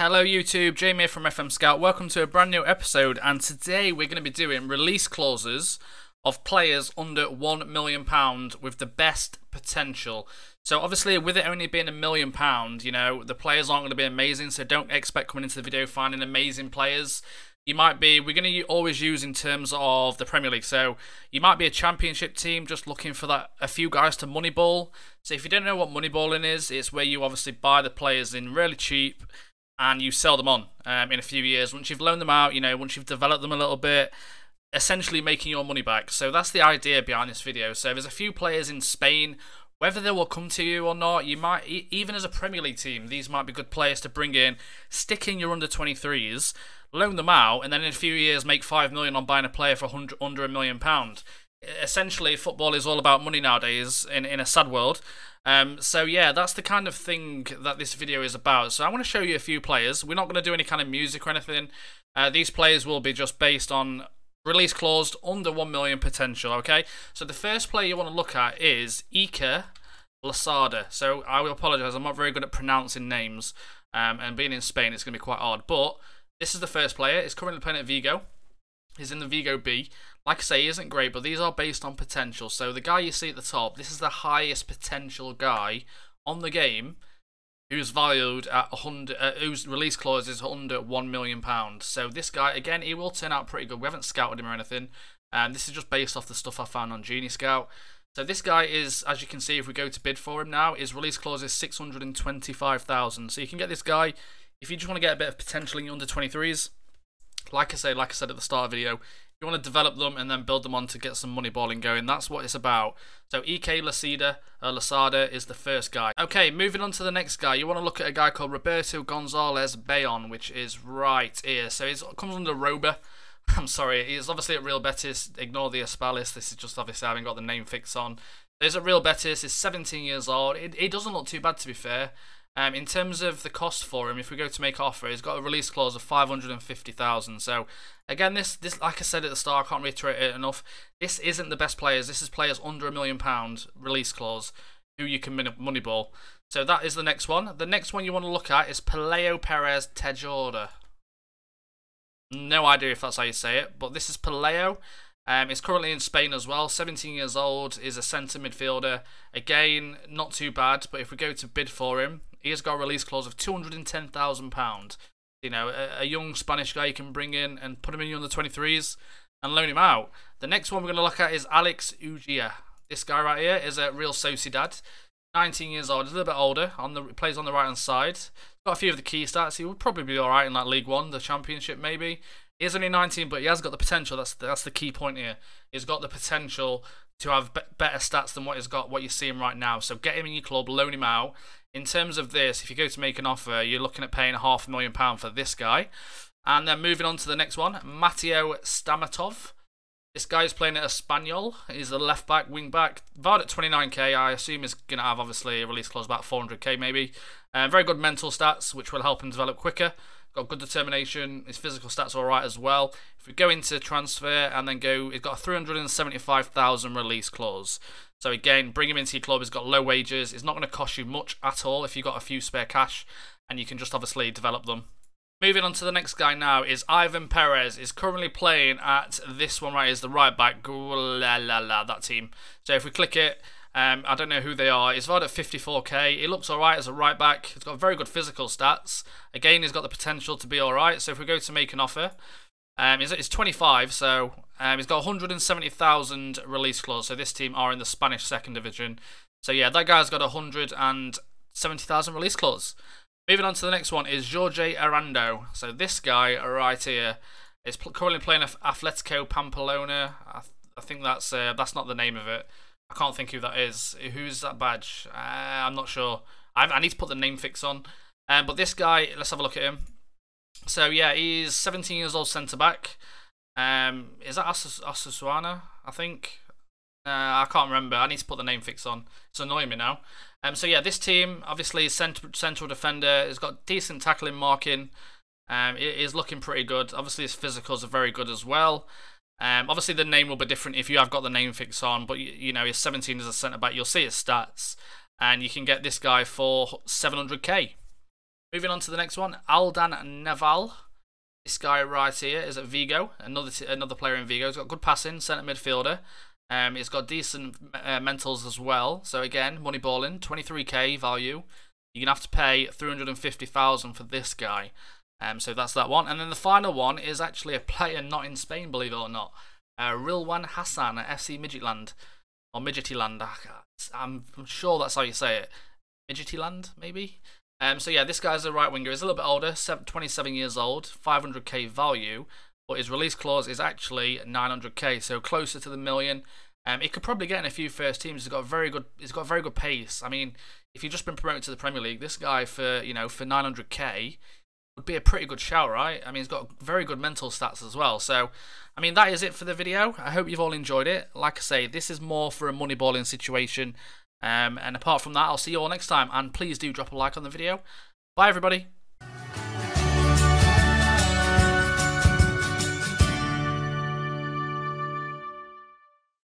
Hello YouTube, Jamie here from FM Scout. Welcome to a brand new episode, and today we're going to be doing release clauses of players under £1 million with the best potential. So obviously with it only being £1 million, you know, the players aren't going to be amazing, so don't expect coming into the video finding amazing players. We're going to always use in terms of the Premier League. So you might be a championship team just looking for a few guys to moneyball. So if you don't know what moneyballing is, it's where you obviously buy the players in really cheap and you sell them on in a few years. Once you've loaned them out, you know, once you've developed them a little bit, essentially making your money back. So that's the idea behind this video. So there's a few players in Spain, whether they will come to you or not, you might, even as a Premier League team, these might be good players to bring in, stick in your under-23s, loan them out, and then in a few years make 5 million on buying a player for under £1 million. Essentially, football is all about money nowadays in a sad world. So yeah, that's the kind of thing that this video is about. So I want to show you a few players. We're not going to do any kind of music or anything. These players will be just based on release clause under 1 million potential, okay? So the first player you want to look at is Iker losada. So I will apologise, I'm not very good at pronouncing names. And being in Spain, it's going to be quite hard. But this is the first player. He's currently playing at Vigo. He's in the Vigo B. Like I say, he isn't great, but these are based on potential. So the guy you see at the top, this is the highest potential guy on the game who's valued at 100, whose release clause is under £1 million. So this guy, again, he will turn out pretty good. We haven't scouted him or anything. This is just based off the stuff I found on Genie Scout. So this guy is, as you can see, if we go to bid for him now, his release clause is 625,000. So you can get this guy if you just want to get a bit of potential in your under 23s. Like I said at the start of the video, you want to develop them and then build them on to get some money balling going. That's what it's about. So Iker losada is the first guy. Okay, moving on to the next guy. You want to look at a guy called Roberto Gonzalez Bayon, which is right here. So it comes under Roba. I'm sorry, he's obviously at Real Betis. Ignore the Espalis. This is just obviously I haven't got the name fixed on. He's at Real Betis. He's 17 years old. It doesn't look too bad, to be fair. In terms of the cost for him, if we go to make offer, he's got a release clause of 550,000. So again, this like I said at the start, I can't reiterate it enough. This isn't the best players. This is players under £1 million release clause who you can moneyball. So that is the next one. The next one you want to look at is Peleo Perez Tejada. No idea if that's how you say it, but this is Peleo. He's currently in Spain as well, 17 years old, is a centre midfielder. Again, not too bad, but if we go to bid for him, he has got a release clause of £210,000. You know, a young Spanish guy you can bring in and put him in your under 23s and loan him out. The next one we're going to look at is Alex Ugia. This guy right here is a Real Sociedad, 19 years old, a little bit older, plays on the right hand side. Got a few of the key stats. He would probably be alright in like League One, the Championship maybe. He is only 19, but he has got the potential. That's the key point here. He's got the potential to have better stats than what you're seeing right now. So get him in your club, loan him out. In terms of this, if you go to make an offer, you're looking at paying £500,000 for this guy. And then moving on to the next one, Mateo Stamatov. This guy's playing at Espanyol. He's a left back, wing back, valued at 29k. I assume he's going to have obviously a release clause about 400k maybe. Very good mental stats, which will help him develop quicker. Got good determination. His physical stats are alright as well. If we go into transfer and then go, he's got a 375,000 release clause. So again, bring him into your club. He's got low wages. It's not going to cost you much at all if you've got a few spare cash, and you can just obviously develop them. Moving on to the next guy now is Ivan Perez. Is currently playing at this one right here, is the right back. That team. So if we click it, I don't know who they are. He's valued at 54k. He looks alright as a right back. He's got very good physical stats. Again, he's got the potential to be alright. So if we go to make an offer, he's 25, so he's got 170,000 release clause. So this team are in the Spanish second division. So yeah, that guy's got 170,000 release clause. Moving on to the next one is Jorge Arando. So this guy right here is currently playing at Atletico Pamplona. I think that's not the name of it. I can't think who that is. Who's that badge? I'm not sure. I need to put the name fix on. But this guy, let's have a look at him. So yeah, he's 17 years old, centre back. Is that Osasuna? I think. I can't remember. I need to put the name fix on. It's annoying me now. So yeah, this team obviously is central defender. Has got decent tackling, marking. It is looking pretty good. Obviously his physicals are very good as well. Obviously the name will be different if you have got the name fix on, but you know, he's 17 as a centre back. You'll see his stats, and you can get this guy for 700k. Moving on to the next one, Aldan Naval. This guy right here is at Vigo, another player in Vigo. He's got good passing, centre midfielder. He's got decent mentals as well. So again, money balling, 23k value. You're gonna have to pay 350,000 for this guy. So that's that one. And then the final one is actually a player not in Spain, believe it or not. Rilwan Hassan at FC Midgetland or Midgetyland. I'm sure that's how you say it. Midgetyland, maybe. So yeah, this guy's a right winger. He's a little bit older, 27 years old, 500k value, but his release clause is actually 900k, so closer to the million. He could probably get in a few first teams. He's got very good pace. I mean, if you've just been promoted to the Premier League, this guy for 900k would be a pretty good shout, right? I mean, he's got very good mental stats as well. So, I mean, that is it for the video. I hope you've all enjoyed it. Like I say, this is more for a money balling situation. And apart from that, I'll see you all next time. And please do drop a like on the video. Bye, everybody.